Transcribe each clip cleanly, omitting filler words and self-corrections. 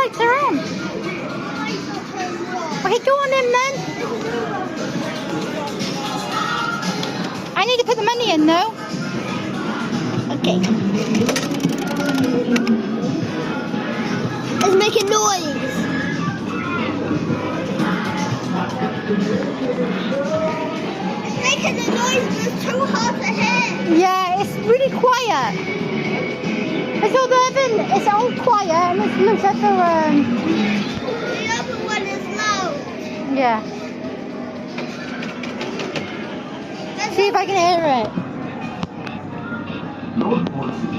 lights are on. Okay, go on in then. I need to put the money in though. Okay. It's making noise. It's making the noise, but it's too hard to hear. Yeah, it's really quiet. It's all quiet and it's loose at the The other one is loud. yeah. See if I can hear it.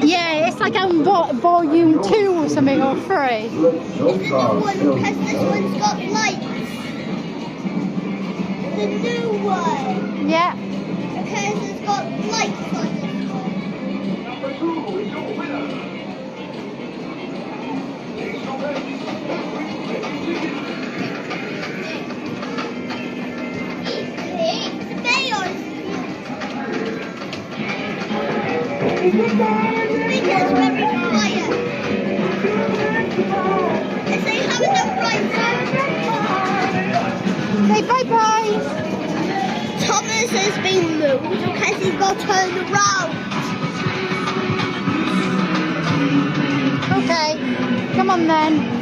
Yeah, it's like on volume 2 or something, or 3. It's the new one because this one's got lights. The new one. Yeah. Because it's got lights on this one. It's very quiet. If they have enough lights. Say bye-bye. Thomas has been moved because he's got turned around. Okay, come on then.